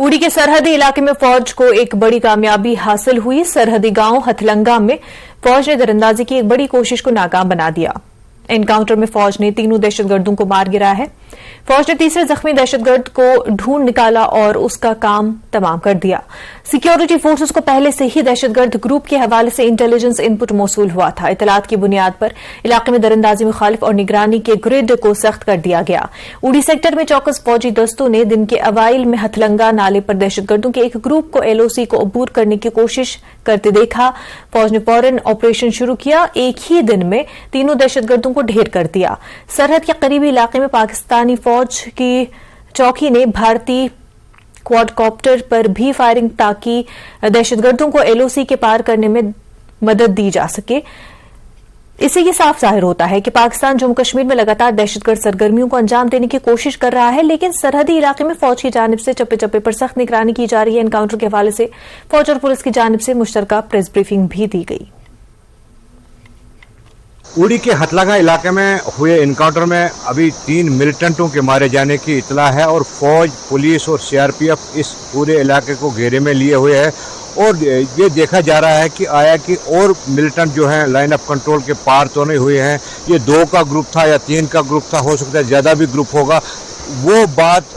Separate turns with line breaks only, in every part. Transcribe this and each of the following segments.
उड़ी के सरहदी इलाके में फौज को एक बड़ी कामयाबी हासिल हुई। सरहदी गांव हथलंगा में फौज ने दरअंदाजी की एक बड़ी कोशिश को नाकाम बना दिया। एनकाउंटर में फौज ने 3 दहशतगर्दों को मार गिराया है। फौज ने तीसरे जख्मी दहशतगर्द को ढूंढ निकाला और उसका काम तमाम कर दिया। सिक्योरिटी फोर्सेस को पहले से ही दहशतगर्द ग्रुप के हवाले से इंटेलिजेंस इनपुट मौसूल हुआ था। इतलात की बुनियाद पर इलाके में दरअंदाजी मुखालिफ और निगरानी के ग्रिड को सख्त कर दिया गया। उड़ी सेक्टर में चौकस फौजी दस्तों ने दिन के अवाइल में हथलंगा नाले पर दहशतगर्दों के एक ग्रुप को एलओसी को अबूर करने की कोशिश करते देखा। फौज ने फौरन ऑपरेशन शुरू किया। एक ही दिन में 3 दहशतगर्दों को ढेर कर दिया। सरहद के करीबी इलाके में पाकिस्तानी फौज की चौकी ने भारतीय क्वाडकॉप्टर पर भी फायरिंग ताकि दहशतगर्दों को एलओसी के पार करने में मदद दी जा सके। इससे ये साफ जाहिर होता है कि पाकिस्तान जम्मू कश्मीर में लगातार दहशतगर्द सरगर्मियों को अंजाम देने की कोशिश कर रहा है, लेकिन सरहदी इलाके में फौज की जानिब से चप्पे चप्पे पर सख्त निगरानी की जा रही है। एनकाउंटर के हवाले से फौज और पुलिस की जानिब से मुश्तरका प्रेस ब्रीफिंग भी दी गई।
उड़ी के हथलंगा इलाके में हुए एनकाउंटर में अभी 3 मिलिटेंटों के मारे जाने की इतला है और फौज, पुलिस और सीआरपीएफ इस पूरे इलाके को घेरे में लिए हुए है और ये देखा जा रहा है कि आया कि और मिलिटेंट जो हैं लाइन ऑफ कंट्रोल के पार तो नहीं हुए हैं। ये 2 का ग्रुप था या 3 का ग्रुप था, हो सकता है ज़्यादा भी ग्रुप होगा। वो बात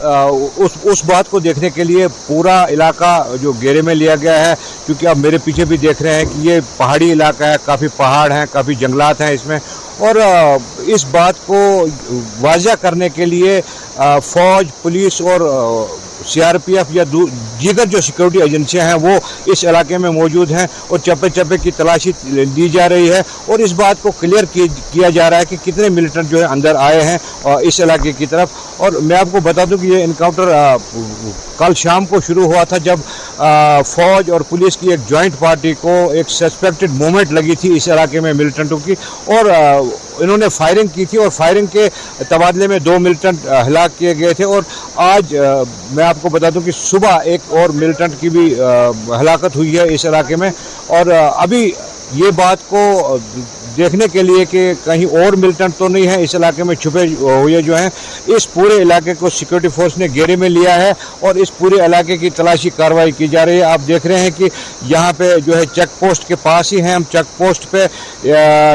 उस बात को देखने के लिए पूरा इलाका जो घेरे में लिया गया है, क्योंकि आप मेरे पीछे भी देख रहे हैं कि ये पहाड़ी इलाका है, काफ़ी पहाड़ हैं, काफ़ी जंगलात हैं इसमें। और इस बात को वाज़ह करने के लिए फौज, पुलिस और सीआरपीएफ या दीगर जो सिक्योरिटी एजेंसियां हैं वो इस इलाके में मौजूद हैं और चप्पे चप्पे की तलाशी ली जा रही है और इस बात को क्लियर किया जा रहा है कि कितने मिलिटेंट जो है अंदर आए हैं इस इलाके की तरफ। और मैं आपको बता दूं कि ये इनकाउंटर कल शाम को शुरू हुआ था, जब फौज और पुलिस की एक जॉइंट पार्टी को एक सस्पेक्टेड मूवमेंट लगी थी इस इलाके में मिलिटेंटों की और इन्होंने फायरिंग की थी और फायरिंग के तबादले में 2 मिलिटेंट हलाक किए गए थे। और आज मैं आपको बता दूं कि सुबह एक और मिलिटेंट की भी हलाकत हुई है इस इलाके में। और अभी ये बात को देखने के लिए कि कहीं और मिलिटेंट तो नहीं है इस इलाके में छुपे हुए जो हैं, इस पूरे इलाके को सिक्योरिटी फोर्स ने घेरे में लिया है और इस पूरे इलाके की तलाशी कार्रवाई की जा रही है। आप देख रहे हैं कि यहाँ पे जो है चेक पोस्ट के पास ही हैं हम, चेक पोस्ट पे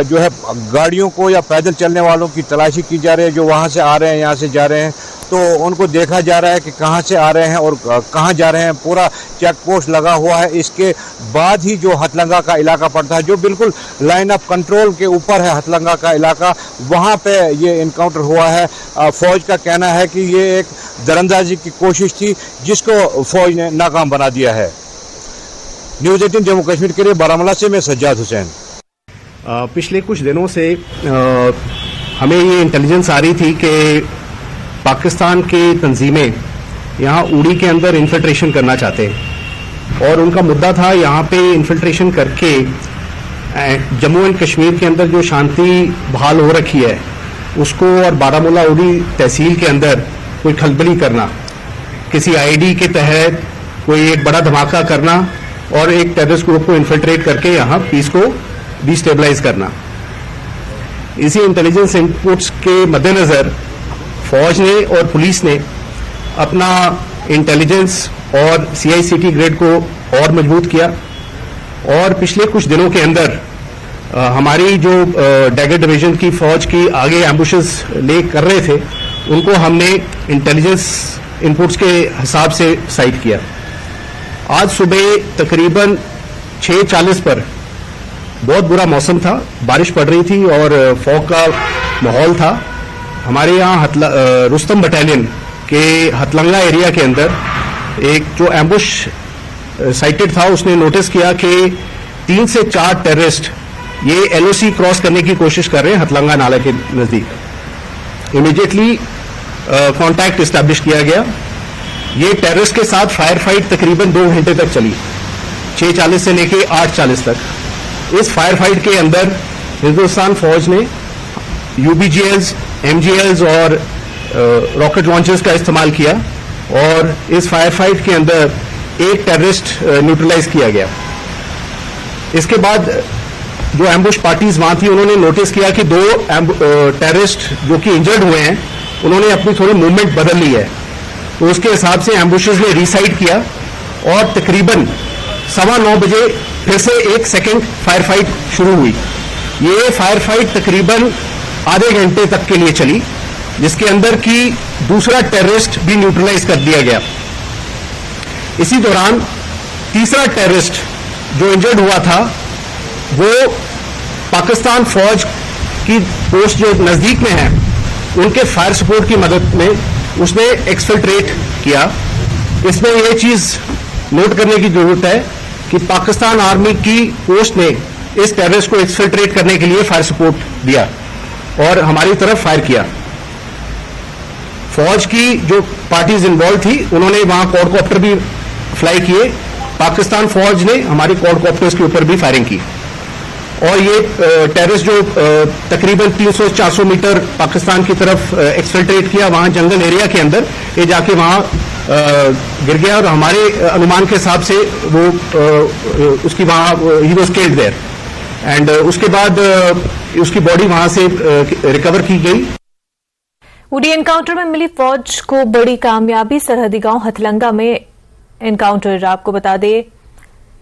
जो है गाड़ियों को या पैदल चलने वालों की तलाशी की जा रही है जो वहाँ से आ रहे हैं, यहाँ से जा रहे हैं, तो उनको देखा जा रहा है कि कहाँ से आ रहे हैं और कहाँ जा रहे हैं। पूरा चेक पोस्ट लगा हुआ है। इसके बाद ही जो हथलंगा का इलाका पड़ता है, जो बिल्कुल लाइन ऑफ कंट्रोल के ऊपर है हथलंगा का इलाका, वहाँ पे ये इनकाउंटर हुआ है। फौज का कहना है कि ये एक दरअंदाजी की कोशिश थी जिसको फौज ने नाकाम बना दिया है। न्यूज़ 18 जम्मू कश्मीर के लिए बारामूला से मैं सज्जाद हुसैन।
पिछले कुछ दिनों से हमें ये इंटेलिजेंस आ रही थी कि पाकिस्तान की तंजीमें यहाँ उड़ी के अंदर इन्फिल्ट्रेशन करना चाहते हैं और उनका मुद्दा था यहाँ पे इन्फिल्ट्रेशन करके जम्मू एंड कश्मीर के अंदर जो शांति बहाल हो रखी है उसको और बारामूला उड़ी तहसील के अंदर कोई खलबली करना, किसी आईडी के तहत कोई एक बड़ा धमाका करना और एक टेररिस्ट ग्रुप को इन्फिल्ट्रेट करके यहाँ पीस को डिस्टेबलाइज करना। इसी इंटेलिजेंस इनपुट्स के मद्देनजर फौज ने और पुलिस ने अपना इंटेलिजेंस और सीआईसीटी ग्रेड को और मजबूत किया और पिछले कुछ दिनों के अंदर हमारी जो डैगर डिवीजन की फौज की आगे एम्बुशेस ले कर रहे थे उनको हमने इंटेलिजेंस इनपुट्स के हिसाब से साइट किया। आज सुबह तकरीबन 6:40 पर बहुत बुरा मौसम था, बारिश पड़ रही थी और फॉग का माहौल था। हमारे यहाँ रुस्तम बटालियन के हथलंगा एरिया के अंदर एक जो एम्बुश साइटेड था उसने नोटिस किया कि 3 से 4 टेररिस्ट ये एलओसी क्रॉस करने की कोशिश कर रहे हैं हथलंगा नाला के नज़दीक। इमीडिएटली कांटेक्ट इस्टेब्लिश किया गया। ये टेररिस्ट के साथ फायर फाइट तकरीबन 2 घंटे तक चली, 6:40 से लेके 8:40 तक। इस फायर फाइट के अंदर हिंदुस्तान फौज ने यूबीजीएल्स, एमजीएल्स और रॉकेट लॉन्चर्स का इस्तेमाल किया और इस फायर फाइट के अंदर एक टेररिस्ट न्यूट्रलाइज किया गया। इसके बाद जो एम्बुश पार्टीज वहां थी उन्होंने नोटिस किया कि 2 टेररिस्ट जो कि इंजर्ड हुए हैं उन्होंने अपनी थोड़ी मूवमेंट बदल ली है तो उसके हिसाब से एम्बुशेस ने रिसाइड किया और तकरीबन 9:15 बजे फिर से एक सेकेंड फायर फाइट शुरू हुई। ये फायर फाइट तकरीबन आधे घंटे तक के लिए चली, जिसके अंदर की दूसरा टेररिस्ट भी न्यूट्रलाइज कर दिया गया। इसी दौरान तीसरा टेररिस्ट जो इंजर्ड हुआ था वो पाकिस्तान फौज की पोस्ट जो नजदीक में है उनके फायर सपोर्ट की मदद में उसने एक्सफिल्ट्रेट किया। इसमें यह चीज नोट करने की जरूरत है कि पाकिस्तान आर्मी की पोस्ट ने इस टेररिस्ट को एक्सफिल्ट्रेट करने के लिए फायर सपोर्ट दिया और हमारी तरफ फायर किया। फौज की जो पार्टीज इन्वॉल्व थी उन्होंने वहां क्वाडकॉप्टर भी फ्लाई किए। पाकिस्तान फौज ने हमारे क्वाडकॉप्टर्स के ऊपर भी फायरिंग की और ये टेररिस्ट जो तकरीबन 300-400 मीटर पाकिस्तान की तरफ एक्सफिल्ट्रेट किया, वहां जंगल एरिया के अंदर ये जाके वहां गिर गया और हमारे अनुमान के हिसाब से वो उसकी वहां ही वाज किल्ड देयर एंड उसके बाद उसकी बॉडी वहां से रिकवर की गई।
उड़ी एनकाउंटर में मिली फौज को बड़ी कामयाबी। सरहदी गांव हथलंगा में एनकाउंटर, आपको बता दें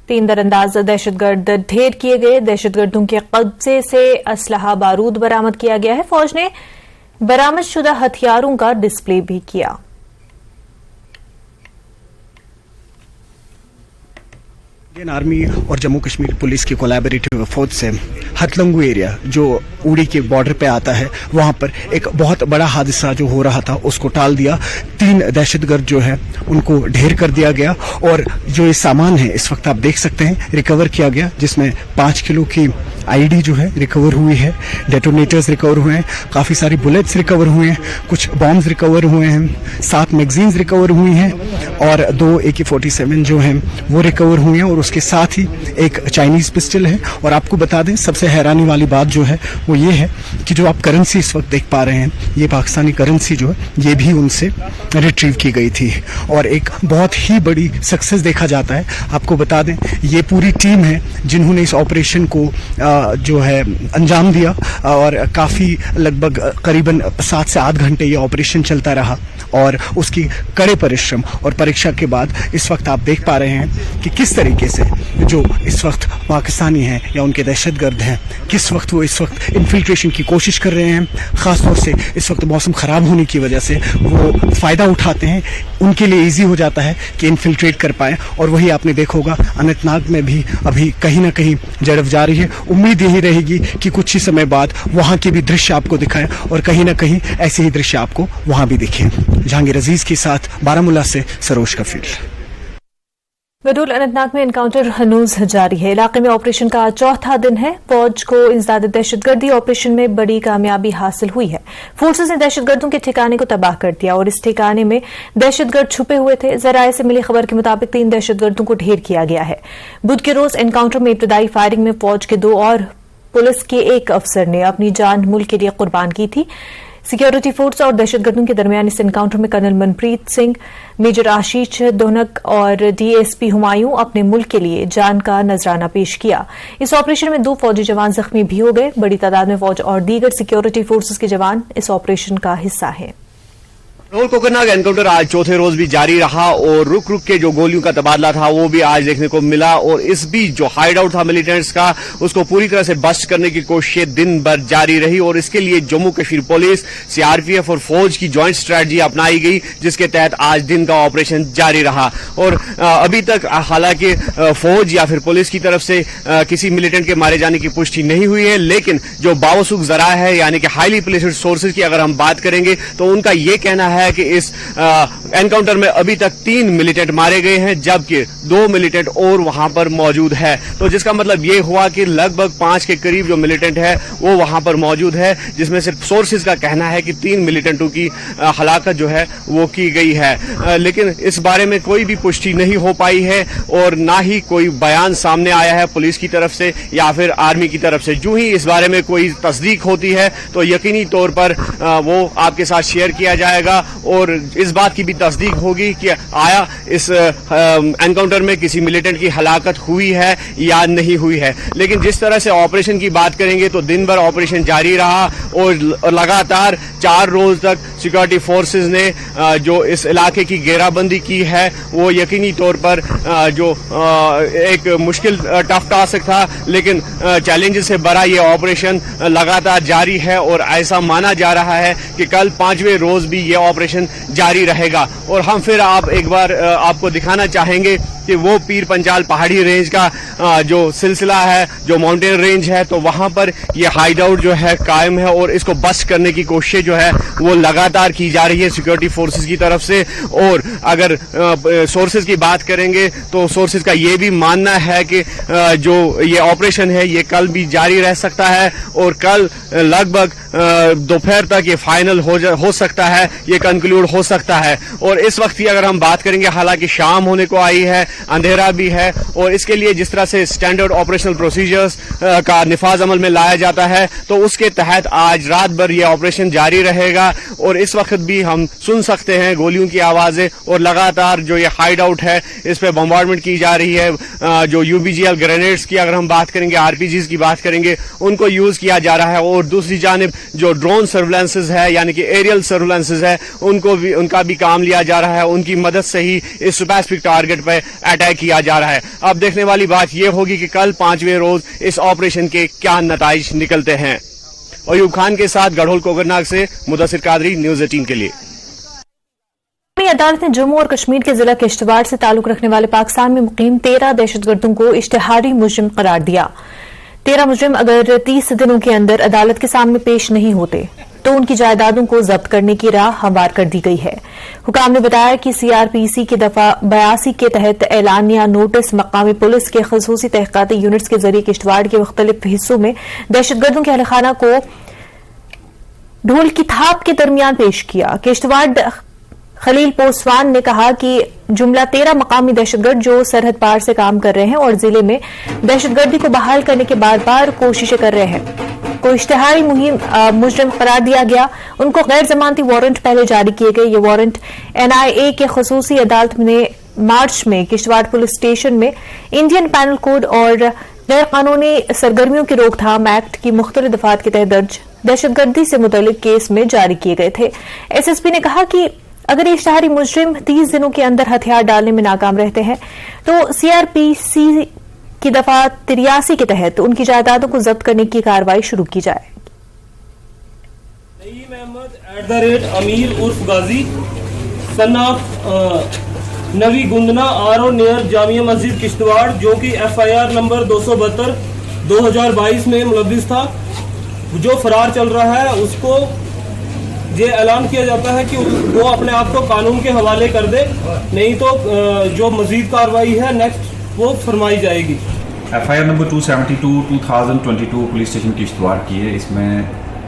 3 दरअंदाज दहशतगर्द ढेर किए गए। दहशतगर्दों के कब्जे से असलहा बारूद बरामद किया गया है। फौज ने बरामदशुदा हथियारों का डिस्प्ले भी किया।
इंडियन आर्मी और जम्मू कश्मीर पुलिस की कोलैबोरेटिव फोर्स से हथलंगू एरिया जो उड़ी के बॉर्डर पे आता है वहां पर एक बहुत बड़ा हादसा जो हो रहा था उसको टाल दिया। 3 दहशतगर्द जो है उनको ढेर कर दिया गया और जो ये सामान है इस वक्त आप देख सकते हैं रिकवर किया गया, जिसमें 5 किलो की आईडी जो है रिकवर हुई है, डेटोनेटर्स रिकवर हुए हैं, काफी सारी बुलेट्स रिकवर हुए हैं, कुछ बॉम्ब्स रिकवर हुए हैं, 7 मैगजीन्स रिकवर हुई हैं और 2 AK-47 जो हैं वो रिकवर हुए हैं और उसके साथ ही एक चाइनीज पिस्टल है। और आपको बता दें सबसे हैरानी वाली बात जो है वो ये है कि जो आप करेंसी इस वक्त देख पा रहे हैं ये पाकिस्तानी करेंसी जो है ये भी उनसे रिट्रीव की गई थी और एक बहुत ही बड़ी सक्सेस देखा जाता है। आपको बता दें ये पूरी टीम है जिन्होंने इस ऑपरेशन को जो है अंजाम दिया और काफी लगभग करीबन 7 से 8 घंटे ये ऑपरेशन चलता रहा और उसकी कड़े परिश्रम और परीक्षा के बाद इस वक्त आप देख पा रहे हैं कि किस तरीके से जो इस वक्त पाकिस्तानी हैं या उनके दहशतगर्द हैं किस वक्त वो इस वक्त इन्फिल्ट्रेशन की कोशिश कर रहे हैं। खासतौर से इस वक्त मौसम खराब होने की वजह से वो फायदा उठाते हैं, उनके लिए इजी हो जाता है कि इन्फिल्ट्रेट कर पाए और वही आपने देखा होगा अनंतनाग में भी अभी कहीं ना कहीं झड़प जारी है। उम्मीद यही रहेगी कि कुछ ही समय बाद वहां के भी दृश्य आपको दिखाएं और कहीं ना कहीं ऐसे ही दृश्य आपको वहां भी दिखे। जहांगीर अजीज के साथ बारामूला से सरोज कफील।
बडोल अनंतनाग में एनकाउंटर हनूज जारी है। इलाके में ऑपरेशन का 4था दिन है। फौज को इंसदाद दहशतगर्दी ऑपरेशन में बड़ी कामयाबी हासिल हुई है। फोर्सेस ने दहशतगर्दों के ठिकाने को तबाह कर दिया और इस ठिकाने में दहशतगर्द छुपे हुए थे। जराये से मिली खबर के मुताबिक 3 दहशतगर्दों को ढेर किया गया है। बुध के रोज एनकाउंटर में इब्तदाई फायरिंग में फौज के 2 और पुलिस के 1 अफसर ने अपनी जान मुल्क के लिए कुर्बान की थी। सिक्योरिटी फोर्स और दहशतगर्दों के दरमियान इस एनकाउंटर में कर्नल मनप्रीत सिंह, मेजर आशीष दोनक और DSP हुमायूं अपने मुल्क के लिए जान का नजराना पेश किया। इस ऑपरेशन में 2 फौजी जवान जख्मी भी हो गए। बड़ी तादाद में फौज और दीगर सिक्योरिटी फोर्सेस के जवान इस ऑपरेशन का हिस्सा हैं।
बडोल कोकरनाग एनकाउंटर आज चौथे रोज भी जारी रहा और रुक रुक के जो गोलियों का तबादला था वो भी आज देखने को मिला और इस बीच जो हाइड आउट था मिलिटेंट्स का उसको पूरी तरह से बस्ट करने की कोशिशें दिन भर जारी रही और इसके लिए जम्मू कश्मीर पुलिस, CRPF और फौज की ज्वाइंट स्ट्रेटजी अपनाई गई जिसके तहत आज दिन का ऑपरेशन जारी रहा। और अभी तक हालांकि फौज या फिर पुलिस की तरफ से किसी मिलिटेंट के मारे जाने की पुष्टि नहीं हुई है, लेकिन जो बावसूख जरा है यानी कि हाईली प्लेस्ड सोर्सेज की अगर हम बात करेंगे तो उनका यह कहना है कि इस एनकाउंटर में अभी तक 3 मिलिटेंट मारे गए हैं जबकि 2 मिलिटेंट और वहां पर मौजूद है। तो जिसका मतलब ये हुआ कि लगभग 5 के करीब जो मिलिटेंट है वो वहां पर मौजूद है, जिसमें से सोर्सेज का कहना है कि 3 मिलिटेंटों की हलाकत जो है वो की गई है। लेकिन इस बारे में कोई भी पुष्टि नहीं हो पाई है और ना ही कोई बयान सामने आया है पुलिस की तरफ से या फिर आर्मी की तरफ से। जो ही इस बारे में कोई तस्दीक होती है तो यकीनी तौर पर वो आपके साथ शेयर किया जाएगा और इस बात की भी तस्दीक होगी कि आया इस एनकाउंटर में किसी मिलिटेंट की हलाकत हुई है या नहीं हुई है। लेकिन जिस तरह से ऑपरेशन की बात करेंगे तो दिन भर ऑपरेशन जारी रहा और लगातार 4 रोज तक सिक्योरिटी फोर्सेस ने जो इस इलाके की घेराबंदी की है वो यकीनी तौर पर जो एक मुश्किल टफ टास्क था, लेकिन चैलेंजेस से भरा ये ऑपरेशन लगातार जारी है और ऐसा माना जा रहा है कि कल 5वें रोज भी ये ऑपरेशन जारी रहेगा। और हम फिर एक बार आपको दिखाना चाहेंगे कि वो पीर पंजाल पहाड़ी रेंज का जो सिलसिला है, जो माउंटेन रेंज है, तो वहां पर ये हाइड आउट जो है कायम है और इसको बस्ट करने की कोशिश जो है वो लगातार की जा रही है सिक्योरिटी फोर्सेस की तरफ से। और अगर सोर्सेज की बात करेंगे तो सोर्सेज का ये भी मानना है कि जो ये ऑपरेशन है ये कल भी जारी रह सकता है और कल लगभग दोपहर तक ये फाइनल हो सकता है, ये कंक्लूड हो सकता है। और इस वक्त की अगर हम बात करेंगे, हालांकि शाम होने को आई है, अंधेरा भी है, और इसके लिए जिस तरह से स्टैंडर्ड ऑपरेशनल प्रोसीजर्स का निफाज अमल में लाया जाता है तो उसके तहत आज रात भर यह ऑपरेशन जारी रहेगा। और इस वक्त भी हम सुन सकते हैं गोलियों की आवाजें और लगातार जो ये हाइड आउट है इस पे बम्बार्डमेंट की जा रही है। जो यूबीजीएल ग्रेनेड्स की अगर हम बात करेंगे, आरपीजीज की बात करेंगे, उनको यूज किया जा रहा है। और दूसरी जानिब जो ड्रोन सर्विलांसेस है यानी कि एरियल सर्विलांसेस है उनका भी काम लिया जा रहा है, उनकी मदद से ही इस स्पेसिफिक टारगेट पे अटैक किया जा रहा है। अब देखने वाली बात यह होगी कि कल 5वें रोज इस ऑपरेशन के क्या नताइज निकलते हैं। अयूब खान के साथ गढ़ोल कोकरनाग से मुदस्सिर कादरी, न्यूज 18 के लिए।
अदालत ने जम्मू और कश्मीर के जिला किश्तवाड़ से ताल्लुक रखने वाले पाकिस्तान में मुकीम 13 दहशतगर्दों को इश्तिहारी मुजरिम करार दिया। 13 मुजरिम अगर 30 दिनों के अंदर अदालत के सामने पेश नहीं होते तो उनकी जायदादों को जब्त करने की राह हमवार कर दी गई है। हुकाम ने बताया कि सीआरपीसी की दफा 82 के तहत एलानिया नोटिस मकामी पुलिस के खसूसी तहकीकाती यूनिट्स के जरिए किश्तवाड़ के मुख्तलिफ हिस्सों में दहशतगर्दों के अहलखाना को ढोल की थाप के दरमियान पेश किया। किश्तवाड़ खलील पोसवान ने कहा कि जुमला 13 मकामी दहशतगर्द जो सरहद पार से काम कर रहे हैं और जिले में दहशतगर्दी को बहाल करने की बार बार कोशिशें कर रहे हैं को इश्तिहारी मुजरिम करार दिया गया। उनको गैर जमानती वारंट पहले जारी किए गए। ये वारंट एनआईए के खसूसी अदालत ने मार्च में किश्तवाड़ पुलिस स्टेशन में इंडियन पैनल कोड और गैर कानूनी सरगर्मियों की रोकथाम एक्ट की मुख्तलिफ दफात के तहत दर्ज दहशतगर्दी से मुतल्लिक केस में जारी किए गए थे। एसएसपी ने कहा कि अगर ये इश्तिहारी मुजरिम 30 दिनों के अंदर हथियार डालने में नाकाम रहते हैं तो सीआरपीसी की दफा 83 के तहत उनकी जायदादों को जब्त करने की कार्रवाई शुरू की जाएगी।
नईम अहमद @अमीर उर्फ Ghazi son of Navi Gundna R near Jamia Masjid Kishtwar, जो कि FIR नंबर 272 2022 में मुलव्विस था, जो फरार चल रहा है, उसको ये ऐलान किया जाता है कि वो अपने आप को कानून के हवाले कर दे, नहीं तो जो मजीद कार्रवाई है नेक्स्ट वो फरमाई जाएगी।
FIR number 272/2022 police station Kishtwar की है। इसमें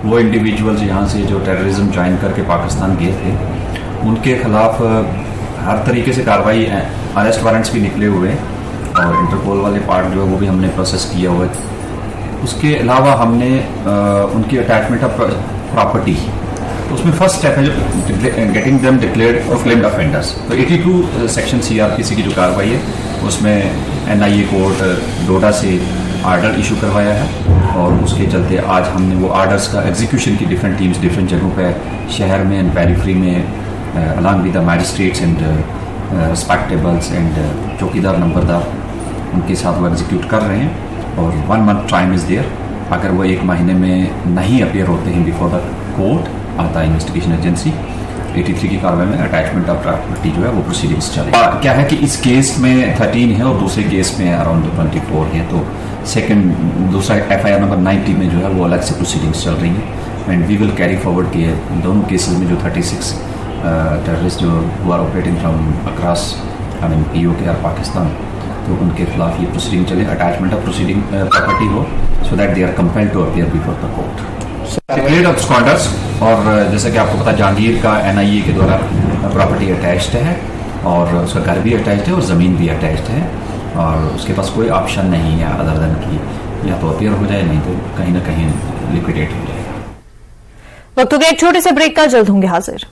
वो इंडिविजुअल्स यहाँ से जो टेररिज्म ज्वाइन करके पाकिस्तान गए थे उनके खिलाफ हर तरीके से कार्रवाई, अरेस्ट वारंट्स भी निकले हुए और इंटरपोल वाले पार्ट जो है वो भी हमने प्रोसेस किया हुआ है। उसके अलावा हमने उनकी अटैचमेंट ऑफ प्रॉपर्टी, उसमें फर्स्ट स्टेप है जो getting them declared proclaimed offenders. तो 82 सेक्शन सीआरपीसी की जो कार्रवाई है उसमें एनआईए कोर्ट डोडा से आर्डर इशू करवाया है और उसके चलते आज हमने वो आर्डर्स का एग्जीक्यूशन की डिफरेंट टीम्स डिफरेंट जगहों पे शहर में एंड पेरिफेरी में along with the magistrates and respectables and चौकीदार नंबरदार उनके साथ वो एग्जीक्यूट कर रहे हैं और 1 मंथ टाइम इज़ देयर। अगर वो 1 महीने में नहीं अपेयर होते हैं बिफोर द कोर्ट आता है इन्वेस्टिगेशन एजेंसी, 83 की कार्रवाई में अटैचमेंट ऑफ प्रॉपर्टी जो है वो प्रोसीडिंग्स चले। क्या है कि इस केस में 13 है और दूसरे केस में अराउंड 24 है, तो दूसरा FIR नंबर 90 में जो है वो अलग से प्रोसीडिंग्स चल रही है and we will carry forward के दोनों केसेस में जो 36 टेररिस्ट जो who are operating from across POK और पाकिस्तान, तो उनके खिलाफ ये प्रोसीडिंग चले, अटैचमेंट ऑफ प्रोसीडिंग प्रॉपर्टी हो so that they are compelled to appear before the court. Declared absconders और जैसे कि आपको पता जहांगीर का NIA के द्वारा प्रॉपर्टी अटैच्ड है और उसका घर भी अटैच्ड है और ज़मीन भी अटैच्ड है और उसके पास कोई ऑप्शन नहीं है अदर देन कि या तो अपीयर हो जाए नहीं तो कहीं ना कहीं लिक्विडेट हो जाएगा।
वक्त हो गया एक छोटे से ब्रेक का, जल्द होंगे हाजिर।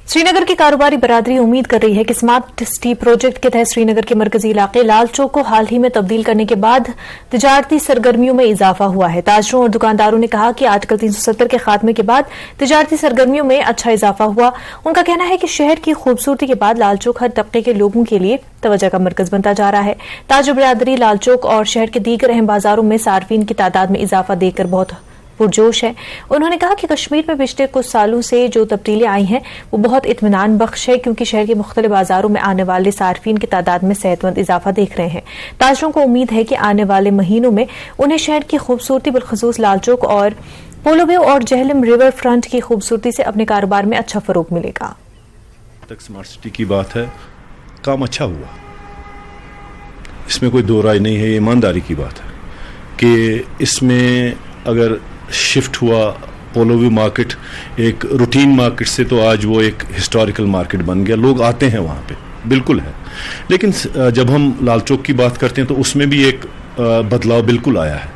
श्रीनगर की कारोबारी बरादरी उम्मीद कर रही है कि स्मार्ट सिटी प्रोजेक्ट के तहत श्रीनगर के मरकजी इलाके लाल चौक को हाल ही में तब्दील करने के बाद तिजारती सरगर्मियों में इजाफा हुआ है। ताजरों और दुकानदारों ने कहा कि आर्टिकल 370 के खात्मे के बाद तिजारती सरगर्मियों में अच्छा इजाफा हुआ। उनका कहना है कि शहर की खूबसूरती के बाद लाल चौक हर तबके के लोगों के लिए तवज्जो का मरकज बनता जा रहा है। ताजर बरादरी लाल चौक और शहर के दीगर अहम बाजारों में सार्फिन की तादाद में इजाफा देखकर बहुत पुरजोश है। उन्होंने कहा कि कश्मीर में पिछले कुछ सालों से जो तब्दीलियां आई हैं वो बहुत इत्मीनान बख्श है, क्योंकि शहर के मुख्तलिफ बाजारों में आने वाले सार्फिन की तादाद में सेहतमंद इजाफा देख रहे हैं। ताजरों को उम्मीद है कि आने वाले महीनों में उन्हें शहर की खूबसूरती बिलखसूस लाल चौक और पोलो वे और जहलम रिवर फ्रंट की खूबसूरती से अपने कारोबार में अच्छा फरोग मिलेगा।
तक स्मार्ट सिटी की बात है, काम अच्छा हुआ, इसमें कोई दो राय नहीं है। ये ईमानदारी की बात है कि इसमें अगर शिफ्ट हुआ पोलो व्यू मार्केट एक रूटीन मार्केट से, तो आज वो एक हिस्टोरिकल मार्केट बन गया, लोग आते हैं वहाँ पे, बिल्कुल है। लेकिन जब हम लाल चौक की बात करते हैं तो उसमें भी एक बदलाव बिल्कुल आया है।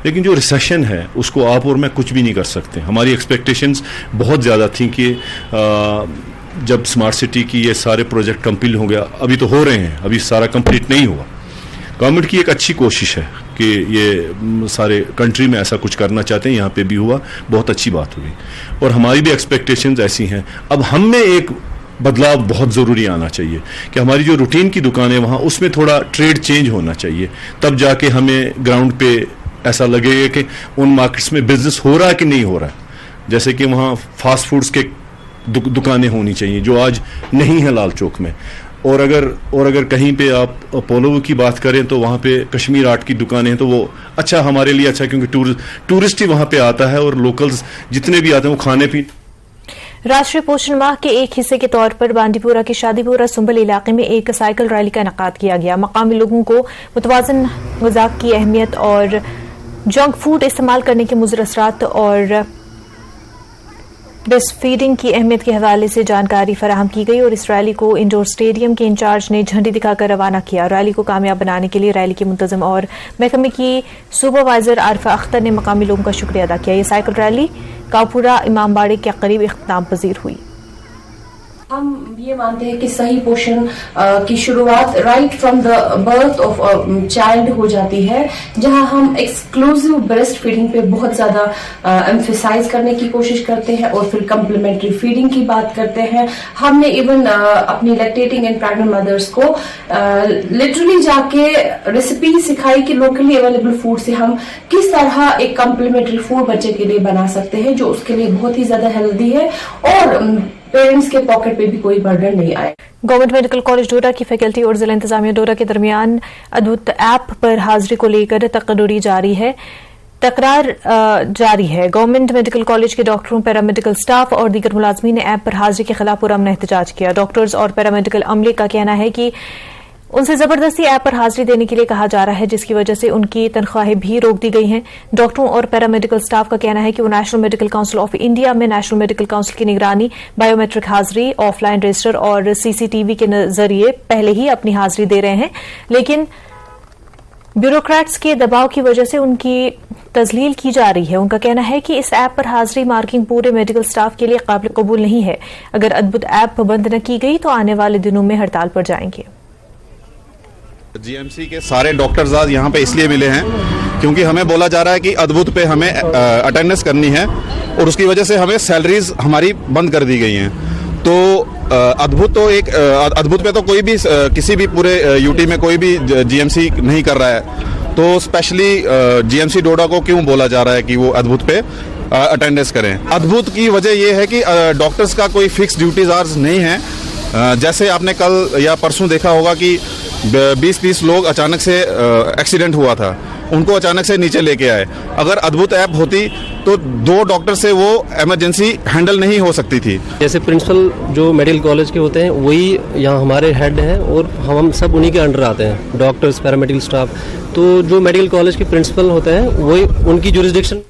लेकिन जो रिसेशन है उसको आप और मैं कुछ भी नहीं कर सकते। हमारी एक्सपेक्टेशंस बहुत ज़्यादा थी कि जब स्मार्ट सिटी की ये सारे प्रोजेक्ट कंप्लीट हो गया, अभी तो हो रहे हैं, अभी सारा कंप्लीट नहीं हुआ। गवर्नमेंट की एक अच्छी कोशिश है कि ये सारे कंट्री में ऐसा कुछ करना चाहते हैं, यहाँ पे भी हुआ, बहुत अच्छी बात हुई और हमारी भी एक्सपेक्टेशंस ऐसी हैं। अब हम में एक बदलाव बहुत ज़रूरी आना चाहिए कि हमारी जो रूटीन की दुकानें वहाँ, उसमें थोड़ा ट्रेड चेंज होना चाहिए, तब जाके हमें ग्राउंड पे ऐसा लगेगा कि उन मार्केट्स में बिजनेस हो रहा है कि नहीं हो रहा है। जैसे कि वहाँ फास्ट फूड्स के दुकानें होनी चाहिए जो आज नहीं है लाल चौक में। और अगर कहीं पे आप पोलो की बात करें तो वहाँ पे कश्मीर आर्ट की दुकानें हैं, तो वो अच्छा, हमारे लिए अच्छा, क्योंकि टूरिस्ट ही वहाँ पे आता है और लोकल्स जितने भी आते हैं वो खाने पीने।
राष्ट्रीय पोषण माह के एक हिस्से के तौर पर बांडीपुरा के शादीपुरा सुंबल इलाके में एक साइकिल रैली का इनेकाद किया गया। मकामी लोगों को मुतवाज़िन ग़िज़ा की अहमियत और जंक फूड इस्तेमाल करने के मुज़र असरात और ब्रेस्ट फीडिंग की अहमियत के हवाले से जानकारी फराहम की गई और इस रैली को इंडोर स्टेडियम के इंचार्ज ने झंडी दिखाकर रवाना किया। रैली को कामयाब बनाने के लिए रैली के मुंतज़िम और महकमे की सुपरवाइजर आरिफा अख्तर ने मकामी लोगों का शुक्रिया अदा किया। ये साइकिल रैली कावपुरा इमामबाड़े के करीब इख्तिताम पजीर हुई।
हम ये मानते हैं कि सही पोषण की शुरुआत right from the birth of child हो जाती है, जहां हम एक्सक्लूसिव ब्रेस्ट फीडिंग पे बहुत ज्यादा एम्फेसाइज करने की कोशिश करते हैं और फिर कम्प्लीमेंट्री फीडिंग की बात करते हैं। हमने इवन अपनी लैक्टेटिंग एंड प्रेग्नेंट मदर्स को लिटरली जाके रेसिपी सिखाई कि लोकली अवेलेबल फूड से हम किस तरह एक कम्प्लीमेंट्री फूड बच्चे के लिए बना सकते हैं जो उसके लिए बहुत ही ज्यादा हेल्दी है और पेरेंट्स के पॉकेट पे भी कोई बर्डन नहीं आए।
गवर्नमेंट मेडिकल कॉलेज डोडा की फैकल्टी और जिला इंतजामिया डोडा के दरमियान अद्भुत ऐप पर हाजिरी को लेकर तकरार जारी है। गवर्नमेंट मेडिकल कॉलेज के डॉक्टरों, पैरामेडिकल स्टाफ और दीगर मुलाजमीन ने ऐप पर हाजिरी के खिलाफ पुरअमन एहतजाज किया। डॉक्टर्स और पैरामेडिकल अमले का कहना है कि उनसे जबरदस्ती ऐप पर हाजिरी देने के लिए कहा जा रहा है, जिसकी वजह से उनकी तनख्वाहें भी रोक दी गई हैं। डॉक्टरों और पैरामेडिकल स्टाफ का कहना है कि वो national medical council of India में नेशनल मेडिकल काउंसिल की निगरानी, बायोमेट्रिक हाजिरी, ऑफलाइन रजिस्टर और सीसीटीवी के जरिए पहले ही अपनी हाजिरी दे रहे हैं, लेकिन ब्यूरोक्रेट्स के दबाव की वजह से उनकी तजलील की जा रही है। उनका कहना है कि इस ऐप पर हाजिरी मार्किंग पूरे मेडिकल स्टाफ के लिए काबिल कबूल नहीं है। अगर अद्भुत ऐप बंद न की गई तो आने वाले दिनों में हड़ताल पर जाएंगे।
जीएमसी के सारे डॉक्टर्स आज यहाँ पे इसलिए मिले हैं क्योंकि हमें बोला जा रहा है कि अद्भुत पे हमें अटेंडेंस करनी है और उसकी वजह से हमें सैलरीज हमारी बंद कर दी गई हैं। तो अद्भुत पे तो कोई भी किसी भी पूरे यूटी में कोई भी जीएमसी नहीं कर रहा है, तो स्पेशली जीएमसी डोडा को क्यों बोला जा रहा है कि वो अद्भुत पे अटेंडेंस करें। अद्भुत की वजह ये है कि डॉक्टर्स का कोई फिक्स ड्यूटीज आवर्स नहीं है। जैसे आपने कल या परसों देखा होगा कि 20-30 लोग अचानक से एक्सीडेंट हुआ था, उनको अचानक से नीचे लेके आए। अगर अद्भुत ऐप होती तो 2 डॉक्टर से वो इमरजेंसी हैंडल नहीं हो सकती थी।
जैसे प्रिंसिपल जो मेडिकल कॉलेज के होते हैं वही यहाँ हमारे हेड हैं और हम सब उन्हीं के अंडर आते हैं, डॉक्टर्स, पैरामेडिकल स्टाफ। तो जो मेडिकल कॉलेज के प्रिंसिपल होते हैं वही उनकी जुरिसडिक्शन।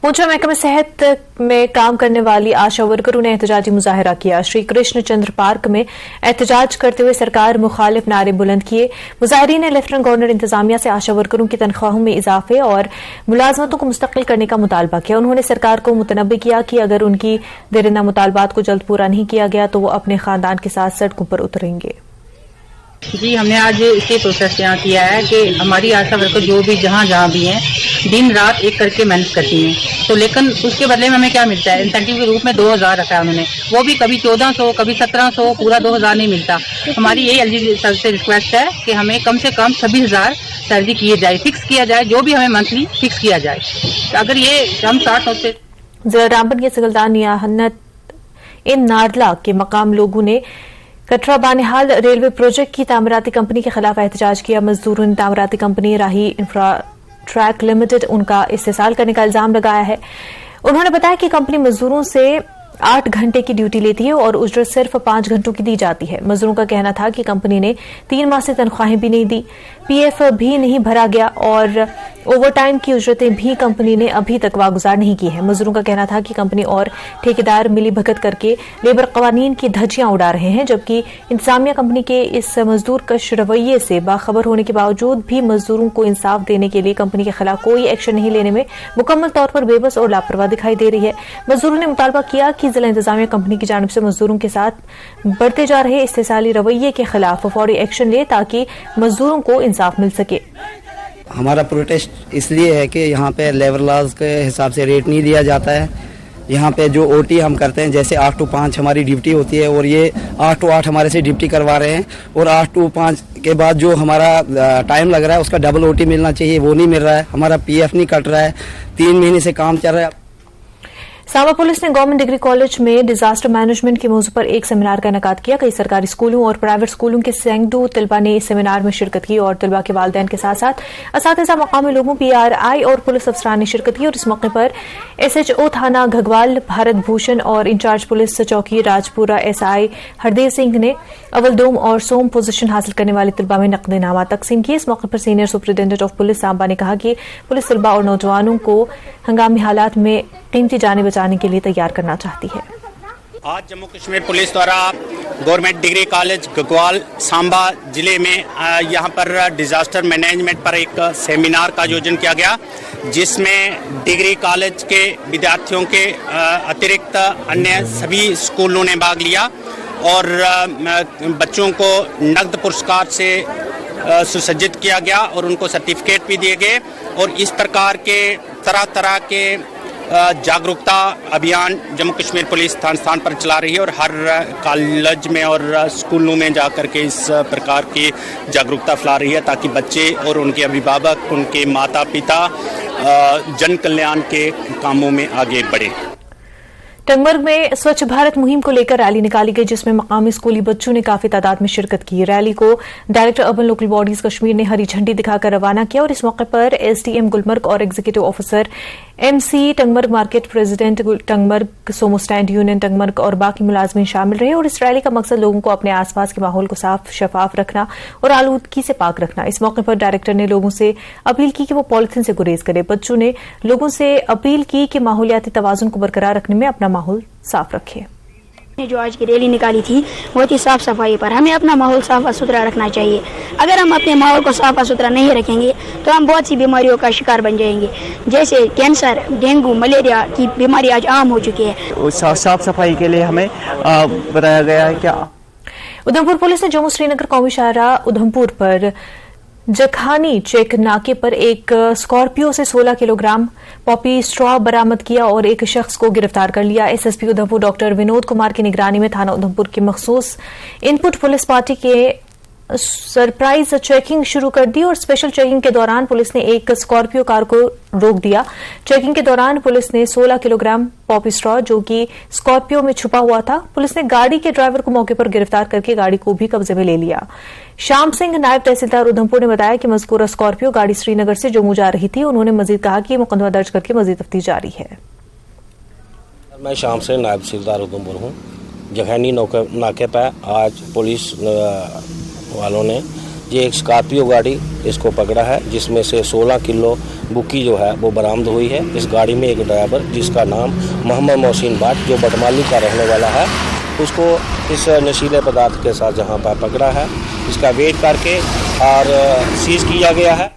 पूंछ महकमे सेहत में काम करने वाली आशा वर्करों ने एहतजाजी मुजाहरा किया। श्री कृष्ण चंद्र पार्क में एहतजाज करते हुए सरकार मुखालिफ नारे बुलंद किए। मुजाहरीन ने लेफ्टिनेंट गवर्नर इंतजामिया से आशा वर्करों की तनख्वाहों में इजाफे और मुलाजमतों को मुस्तकिल करने का मुतालबा किया। उन्होंने सरकार को मुतनब्बे किया कि अगर उनकी देरिंदा मुतालबात को जल्द पूरा नहीं किया गया तो वो अपने खानदान के साथ सड़कों पर उतरेंगे।
जी, हमने आज इसी प्रोसेस यहाँ किया है कि हमारी आशा वर्कर जो भी जहाँ भी हैं दिन रात एक करके मेहनत करती हैं, तो लेकिन उसके बदले में हमें क्या मिलता है? इंसेंटिव के रूप में 2000 रखा है उन्होंने, वो भी कभी 1400 कभी 1700, पूरा 2000 नहीं मिलता। हमारी यही एलजी सर से रिक्वेस्ट है कि हमें कम से कम 26,000 सैलरी किए जाए, फिक्स किया जाए, जो भी हमें मंथली फिक्स किया जाए। अगर ये हम 60 होते।
जिला रामबन के सिगलदान नियाहनत इन नारला के मकाम लोगों ने कटरा बानिहाल रेलवे प्रोजेक्ट की तामीराती कंपनी के खिलाफ एहतजाज किया। मजदूरों ने तामीराती कंपनी राही इंफ्राट्रैक लिमिटेड उनका इस्तेसाल करने का इल्जाम लगाया है। उन्होंने बताया कि कंपनी मजदूरों से 8 घंटे की ड्यूटी लेती है और उजरत सिर्फ 5 घंटों की दी जाती है। मजदूरों का कहना था कि कंपनी ने 3 माह से तनख्वाहें भी नहीं दी, पीएफ भी नहीं भरा गया और ओवरटाइम की उजरतें भी कंपनी ने अभी तक वागुजार नहीं की है। मजदूरों का कहना था कि कंपनी और ठेकेदार मिली भगत करके लेबर कवानीन की धज्जियां उड़ा रहे हैं, जबकि इंतजामिया कंपनी के इस मजदूर कश रवैये से बाखबर होने के बावजूद भी मजदूरों को इंसाफ देने के लिए कंपनी के खिलाफ कोई एक्शन नहीं लेने में मुकम्मल तौर पर बेबस और लापरवाह दिखाई दे रही है। मजदूरों ने मुतालबा किया कि जिला इंतजामिया कंपनी की जानिब से मजदूरों के साथ बढ़ते जा रहे इस्तेसाली रवैये के खिलाफ फौरी एक्शन ले ताकि मजदूरों को इंसाफ मिल सके।
हमारा प्रोटेस्ट इसलिए है कि यहाँ पे लेबर लॉज के हिसाब से रेट नहीं दिया जाता है। यहाँ पे जो ओटी हम करते हैं, जैसे 8 to 5 हमारी ड्यूटी होती है और ये 8 to 8 हमारे से ड्यूटी करवा रहे हैं और 8 to 5 के बाद जो हमारा टाइम लग रहा है उसका डबल ओटी मिलना चाहिए, वो नहीं मिल रहा है। हमारा पीएफ नहीं कट रहा है, 3 महीने से काम चल रहा है।
सांबा पुलिस ने गवर्नमेंट डिग्री कॉलेज में डिजास्टर मैनेजमेंट के मौजू पर एक सेमिनार का इनेकाद किया। कई सरकारी स्कूलों और प्राइवेट स्कूलों के सैकड़ों तलबा ने इस सेमिनार में शिरकत की और तलबा के वालिदैन के साथ साथ असातिज़ा, मकामी लोगों, पीआरआई और पुलिस अफसरान ने शिरकत की। और इस मौके पर एसएचओ थाना घगवाल भारत भूषण और इंचार्ज पुलिस चौकी राजपुरा एसआई हरदेव सिंह ने अव्वल, दोम और सोम पोजीशन हासिल करने वाले तलबा में नकद इनाम तकसीम किए। इस मौके पर senior superintendent of police Samba ने कहा कि पुलिस तलबा और नौजवानों को हंगामी हालात में कीमती जानें बचाने के लिए तैयार करना चाहती है।
आज जम्मू कश्मीर पुलिस द्वारा government degree college Ghagwal Samba जिले में यहाँ पर डिजास्टर मैनेजमेंट पर एक सेमिनार का आयोजन किया गया, जिसमें डिग्री कॉलेज के विद्यार्थियों के अतिरिक्त अन्य सभी स्कूलों ने भाग लिया और बच्चों को नकद पुरस्कार से सुसज्जित किया गया और उनको सर्टिफिकेट भी दिए गए। और इस प्रकार के तरह तरह के जागरूकता अभियान जम्मू कश्मीर पुलिस स्थान स्थान पर चला रही है और हर कॉलेज में और स्कूलों में जाकर के इस प्रकार की जागरूकता फैला रही है, ताकि बच्चे और उनके अभिभावक, उनके माता पिता जन कल्याण के कामों में आगे बढ़े।
टंगमर्ग में स्वच्छ भारत मुहिम को लेकर रैली निकाली गई, जिसमें मकामी स्कूली बच्चों ने काफी तादाद में शिरकत की। रैली को director urban local bodies Kashmir ने हरी झंडी दिखाकर रवाना किया और इस मौके पर एसडीएम गुलमर्ग और executive officer MC Tangmarg, market president Tangmarg, सोमो स्टैंड यूनियन टंगमर्ग और बाकी मुलाजमीन शामिल रहे। और इस रैली का मकसद लोगों को अपने आसपास के माहौल को साफ शफाफ रखना और आलूदगी से पाक रखना। इस मौके पर डायरेक्टर ने लोगों से अपील की कि वो पॉलिथीन से गुरेज करें। बच्चों ने लोगों से अपील की कि माहौलियाती तवाजुन को बरकरार रखने में अपना माहौल साफ रखें।
जो आज की रैली निकाली थी वो थी साफ सफाई पर। हमें अपना माहौल साफ और सुथरा रखना चाहिए। अगर हम अपने माहौल को साफ और सुथरा नहीं रखेंगे तो हम बहुत सी बीमारियों का शिकार बन जाएंगे, जैसे कैंसर, डेंगू, मलेरिया की बीमारी आज आम हो चुकी है।
साफ सफाई के लिए हमें बताया गया है क्या।
उधमपुर पुलिस ने जम्मू श्रीनगर कौमी शाहराह उधमपुर पर जखानी चेक नाके पर एक स्कॉर्पियो से 16 किलोग्राम पॉपी स्ट्रॉ बरामद किया और एक शख्स को गिरफ्तार कर लिया। एसएसपी उधमपुर डॉक्टर विनोद कुमार की निगरानी में थाना उधमपुर की मखसूस इनपुट पुलिस पार्टी के सरप्राइज चेकिंग शुरू कर दी और स्पेशल चेकिंग के दौरान पुलिस ने एक स्कॉर्पियो कार को रोक दिया। चेकिंग के दौरान पुलिस ने 16 किलोग्राम पॉपी स्ट्रॉ, जो कि स्कॉर्पियो में छुपा हुआ था, पुलिस ने गाड़ी के ड्राइवर को मौके पर गिरफ्तार करके गाड़ी को भी कब्जे में ले लिया। श्याम सिंह, नायब तहसीलदार उधमपुर, ने बताया कि मज़कूरा स्कॉर्पियो गाड़ी श्रीनगर से जम्मू जा रही थी। उन्होंने मजीद कहा कि मुकदमा दर्ज करके मजीद तफ्तीश जारी है।
मैं श्याम सिंह, नायब तहसीलदार उधमपुर हूँ। जखैनी नाके पर आज पुलिस वालों ने ये एक स्कॉर्पियो गाड़ी इसको पकड़ा है, जिसमें से 16 किलो बुकी जो है वो बरामद हुई है। इस गाड़ी में एक ड्राइवर जिसका नाम मोहम्मद मोहसिन भट्ट जो बटमाली का रहने वाला है, उसको इस नशीले पदार्थ के साथ जहां पर पकड़ा है, इसका वेट करके और सीज किया गया है।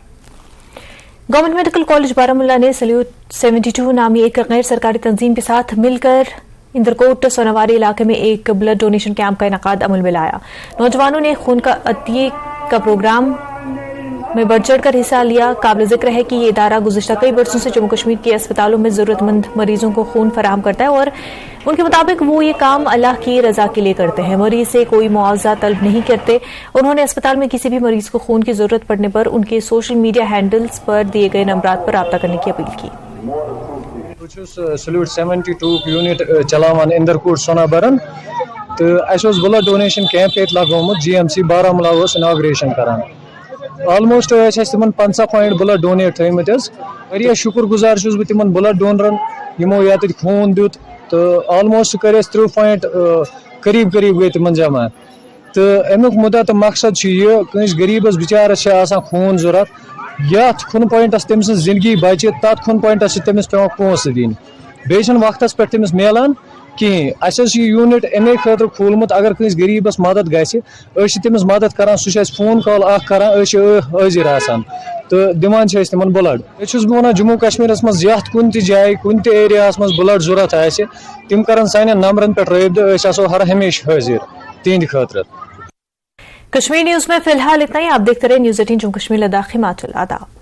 गवर्नमेंट मेडिकल कॉलेज बारामूला ने सल्यूट 72 नामी एक गैर सरकारी तंजीम के साथ मिलकर इंदरकोट सोनावारी इलाके में एक ब्लड डोनेशन कैंप का इनेकाद अमल में लाया। नौजवानों ने खून का अतिये का प्रोग्राम में बढ़ चढ़कर हिस्सा लिया। काबिल जिक्र है कि ये इदारा गुज़िश्ता कई बरसों से जम्मू कश्मीर के अस्पतालों में जरूरतमंद मरीजों को खून फराहम करता है और उनके मुताबिक वो ये काम अल्लाह की रजा के लिए करते हैं, मरीज से कोई मुआवजा तलब नहीं करते। उन्होंने अस्पताल में किसी भी मरीज को खून की जरूरत पड़ने पर उनके सोशल मीडिया हैंडल्स पर दिए गए नंबरात पर राब्ता करने की अपील की।
सल्यूट 72 यूनिट चलावान इंदरकोट सोनाबरन तो ब्लड डोनेशन कैंप ये लगोमुत GMC बारामूला इनाग्रेशन करान। ऑलमोस्ट तिमन 50 पॉइंट ब्लड डोनेट थमित। वारिया शुक्र गुजार बह तिमन ब्लड डोनरन यमो ये खून दुत तो ऑलमोस्ट कर 30 पॉइंट करीब करीब गई तिमन जमा। तो अमुक मुद्दा तो मकसद यह कंस गरीबस बिचारस खून जरूरत, ये खुन पॉइंटस तम जिंदगी बचे तथ खुन पॉइंटस तमिस पे पोस दिन बे वक्त पे तमिस मिलान कहें। यूनिट अमे खतर खोलमुत अगर कंस गरीबस मदद गि तमिस मदद करान, सह फोन कॉल करान, हाजिर आसान तो दिवान तिमन ब्लड। बह वन जम्मू कश्मीर मज कुन जाए कुन एरिया मज ब्लड जरूरत आए तिम कर सान नंबरन पे रब्त, हर हमेशा हाजिर तिंद खतर।
कश्मीर न्यूज में फिलहाल इतना ही। आप देखते रहे News 18 जम्मू कश्मीर लद्दाख। हिमाचल। आदाब।